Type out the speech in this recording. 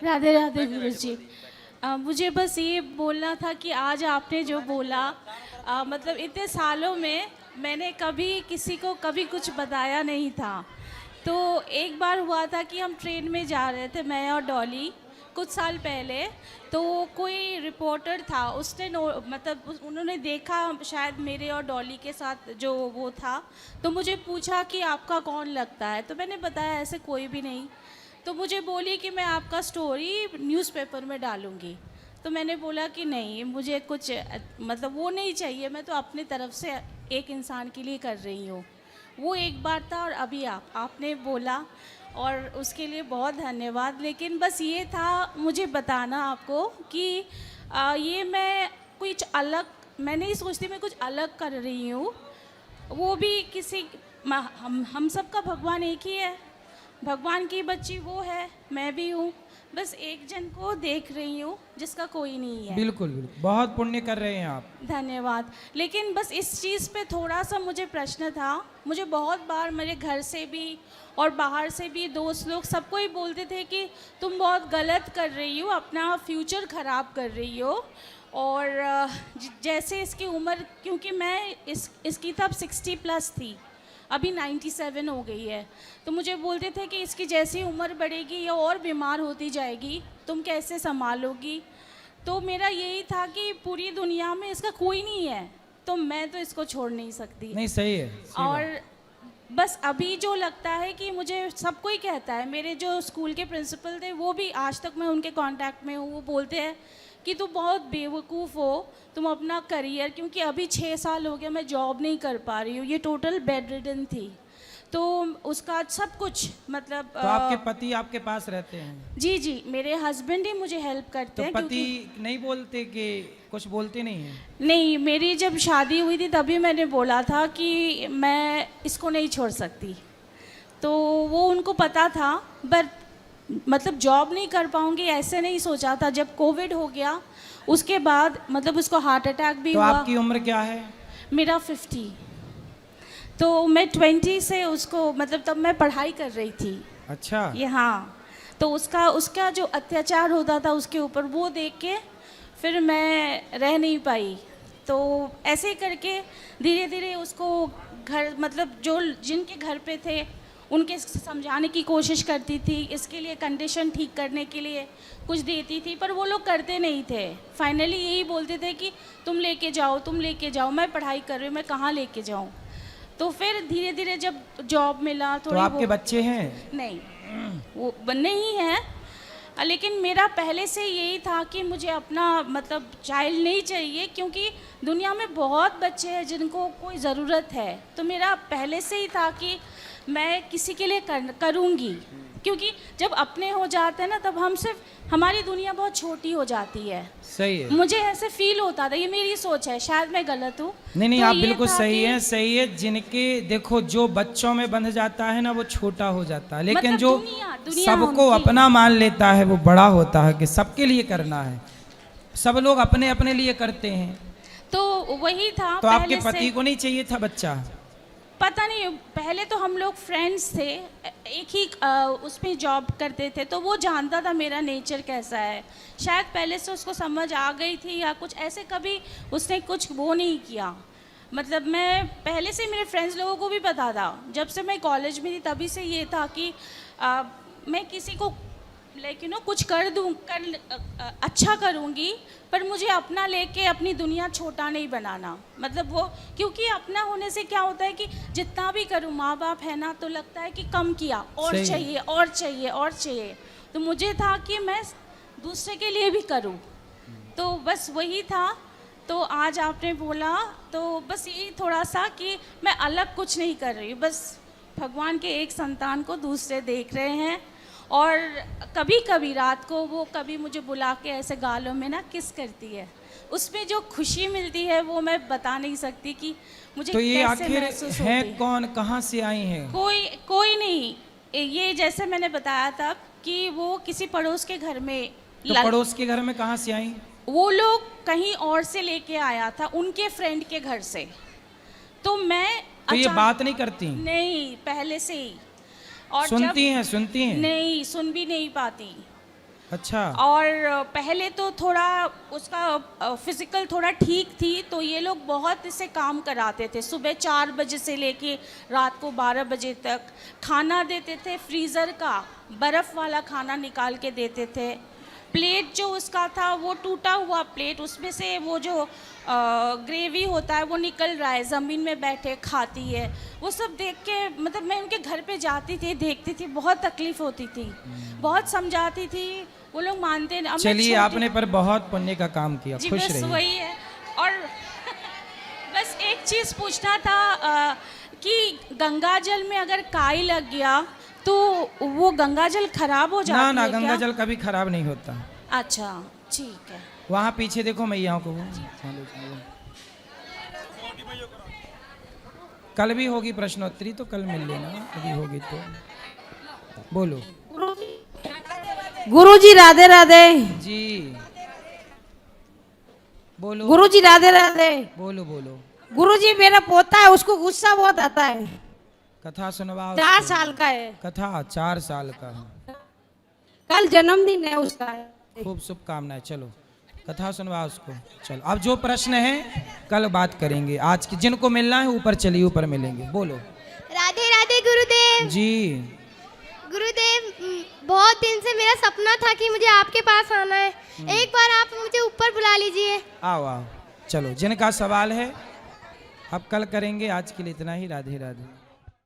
राधे राधे गुरु जी। मुझे बस ये बोलना था कि आज आपने जो बोला, मतलब इतने सालों में मैंने कभी किसी को कभी कुछ बताया नहीं था। तो एक बार हुआ था कि हम ट्रेन में जा रहे थे, मैं और डॉली, कुछ साल पहले। तो कोई रिपोर्टर था, उसने उन्होंने देखा शायद मेरे और डॉली के साथ जो वो था, तो मुझे पूछा कि आपका कौन लगता है। तो मैंने बताया ऐसे कोई भी नहीं। तो मुझे बोली कि मैं आपका स्टोरी न्यूज़पेपर में डालूँगी। तो मैंने बोला कि नहीं, मुझे कुछ मतलब वो नहीं चाहिए, मैं तो अपनी तरफ से एक इंसान के लिए कर रही हूँ। वो एक बार था और अभी आपने बोला, और उसके लिए बहुत धन्यवाद। लेकिन बस ये था मुझे बताना आपको कि ये मैं नहीं सोचती मैं कुछ अलग कर रही हूँ। वो भी हम सबका भगवान एक ही है, भगवान की बच्ची वो है, मैं भी हूँ। बस एक जन को देख रही हूँ जिसका कोई नहीं है। बिल्कुल बिल्कुल, बहुत पुण्य कर रहे हैं आप। धन्यवाद। लेकिन बस इस चीज़ पे थोड़ा सा मुझे प्रश्न था। मुझे बहुत बार मेरे घर से भी और बाहर से भी दोस्त लोग सबको ही बोलते थे कि तुम बहुत गलत कर रही हो, अपना फ्यूचर ख़राब कर रही हो। और जैसे इसकी उम्र, क्योंकि मैं इसकी तब 60+ थी, अभी 97 हो गई है, तो मुझे बोलते थे कि इसकी जैसी उम्र बढ़ेगी ये और बीमार होती जाएगी, तुम कैसे संभालोगी। तो मेरा यही था कि पूरी दुनिया में इसका कोई नहीं है, तो मैं तो इसको छोड़ नहीं सकती। नहीं, सही है, सही और बात। बस अभी जो लगता है कि मुझे सब कोई कहता है, मेरे जो स्कूल के प्रिंसिपल थे वो भी, आज तक मैं उनके कांटेक्ट में हूँ, वो बोलते हैं कि तुम बहुत बेवकूफ़ हो, तुम अपना करियर, क्योंकि अभी 6 साल हो गया मैं जॉब नहीं कर पा रही हूँ, ये टोटल बेड रिडन थी। तो उसका सब कुछ मतलब तो आपके पति आपके पास रहते हैं? जी जी, मेरे हस्बैंड ही मुझे हेल्प करते तो हैं। पति नहीं बोलते कि कुछ बोलते नहीं हैं? नहीं, मेरी जब शादी हुई थी तभी मैंने बोला था कि मैं इसको नहीं छोड़ सकती, तो वो उनको पता था। बट मतलब जॉब नहीं कर पाऊंगी ऐसे नहीं सोचा था। जब कोविड हो गया उसके बाद मतलब उसको हार्ट अटैक भी तो हुआ। आपकी उम्र क्या है? मेरा 50। तो मैं 20 से उसको, मतलब तब मैं पढ़ाई कर रही थी। अच्छा। ये हाँ, तो उसका जो अत्याचार होता था उसके ऊपर, वो देख के फिर मैं रह नहीं पाई। तो ऐसे ही करके धीरे धीरे उसको घर, मतलब जो जिनके घर पे थे उनके समझाने की कोशिश करती थी, इसके लिए कंडीशन ठीक करने के लिए कुछ देती थी, पर वो लोग करते नहीं थे। फाइनली यही बोलते थे कि तुम लेके जाओ, तुम लेके जाओ, मैं पढ़ाई कर रही हूँ, मैं कहाँ लेके जाऊँ। तो फिर धीरे धीरे जब जॉब मिला तो थोड़ी, आपके वो बच्चे हैं? नहीं, वो बनने ही हैं। लेकिन मेरा पहले से यही था कि मुझे अपना मतलब चाइल्ड नहीं चाहिए, क्योंकि दुनिया में बहुत बच्चे हैं जिनको कोई ज़रूरत है। तो मेरा पहले से ही था कि मैं किसी के लिए करूँगी, क्योंकि जब अपने हो जाते हैं ना, तब हमारी दुनिया बहुत छोटी हो जाती है। सही है। मुझे ऐसे फील होता था, ये मेरी सोच है, शायद मैं गलत हूँ। नहीं, तो आप ये बिल्कुल था सही कि है, सही है। जिनके देखो, जो बच्चों में बंध जाता है ना वो छोटा हो जाता है, लेकिन मतलब जो दुनिया सबको उनकी, अपना मान लेता है वो बड़ा होता है कि सबके लिए करना है। सब लोग अपने अपने लिए करते हैं। तो वही था तो आपके पहले पति से। को नहीं चाहिए था बच्चा? पता नहीं, पहले तो हम लोग फ्रेंड्स थे, एक ही उसमें जॉब करते थे, तो वो जानता था मेरा नेचर कैसा है। शायद पहले से उसको समझ आ गई थी या कुछ ऐसे, कभी उसने कुछ वो नहीं किया। मतलब मैं पहले से, मेरे फ्रेंड्स लोगों को भी पता था, जब से मैं कॉलेज में थी तभी से ये था कि मैं किसी को कुछ अच्छा करूँगी, पर मुझे अपना लेके अपनी दुनिया छोटा नहीं बनाना। मतलब वो, क्योंकि अपना होने से क्या होता है कि जितना भी करूँ, माँ बाप है ना, तो लगता है कि कम किया, और सही है। चाहिए और चाहिए और चाहिए। तो मुझे था कि मैं दूसरे के लिए भी करूँ, तो बस वही था। तो आज आपने बोला, तो बस यही थोड़ा सा कि मैं अलग कुछ नहीं कर रही, बस भगवान के एक संतान को दूसरे देख रहे हैं। और कभी कभी रात को वो कभी मुझे बुला के ऐसे गालों में ना किस करती है, उसमें जो खुशी मिलती है वो मैं बता नहीं सकती कि मुझे तो ये कैसे आखिर महसूस है होती है। कौन, कहाँ से आई हैं? कोई नहीं, ये जैसे मैंने बताया था कि वो किसी पड़ोस के घर में, तो पड़ोस के घर में कहाँ से आई? वो लोग कहीं और से लेके आया था, उनके फ्रेंड के घर से। तो मैं तो ये बात नहीं करती? नहीं, पहले से ही। और सुनती हैं? सुनती हैं? नहीं, सुन भी नहीं पाती। अच्छा। और पहले तो थोड़ा उसका फिजिकल थोड़ा ठीक थी, तो ये लोग बहुत इससे काम कराते थे। सुबह 4 बजे से लेके रात को 12 बजे तक खाना देते थे, फ्रीज़र का बर्फ़ वाला खाना निकाल के देते थे। प्लेट जो उसका था वो टूटा हुआ प्लेट, उसमें से वो जो ग्रेवी होता है वो निकल रहा है, ज़मीन में बैठे खाती है। वो सब देख के मतलब मैं उनके घर पे जाती थी, देखती थी, बहुत तकलीफ़ होती थी, बहुत समझाती थी, वो लोग मानते नहीं। अब मैं चलिए, छोटी- आपने पर बहुत पुण्य का काम किया, जी खुश बस रहिए। वही है। और बस एक चीज़ पूछना था कि गंगा जल में अगर काई लग गया तो वो गंगा जल खराब हो जाती ना है ना, क्या? गंगा जल कभी खराब नहीं होता। अच्छा ठीक है। वहाँ पीछे देखो मैया को। कल भी होगी प्रश्नोत्तरी, तो कल मिल लेना, अभी होगी तो बोलो। गुरुजी राधे राधे। जी बोलो। गुरुजी राधे राधे। बोलो बोलो। गुरुजी मेरा पोता है, उसको गुस्सा बहुत आता है। कथा सुनवाओ। 4 उसको। साल का है। कथा 4 साल का। कल जन्मदिन है उसका। खूब शुभकामनाएं। चलो कथा सुनवाओ उसको। चलो अब जो प्रश्न है कल बात करेंगे, आज की जिनको मिलना है ऊपर चलिए, ऊपर मिलेंगे। बोलो। राधे राधे गुरुदेव। जी। गुरुदेव, बहुत दिन से मेरा सपना था कि मुझे आपके पास आना है। एक बार आप मुझे ऊपर बुला लीजिए। आओ आओ। चलो जिनका सवाल है अब कल करेंगे, आज के लिए इतना ही। राधे राधे।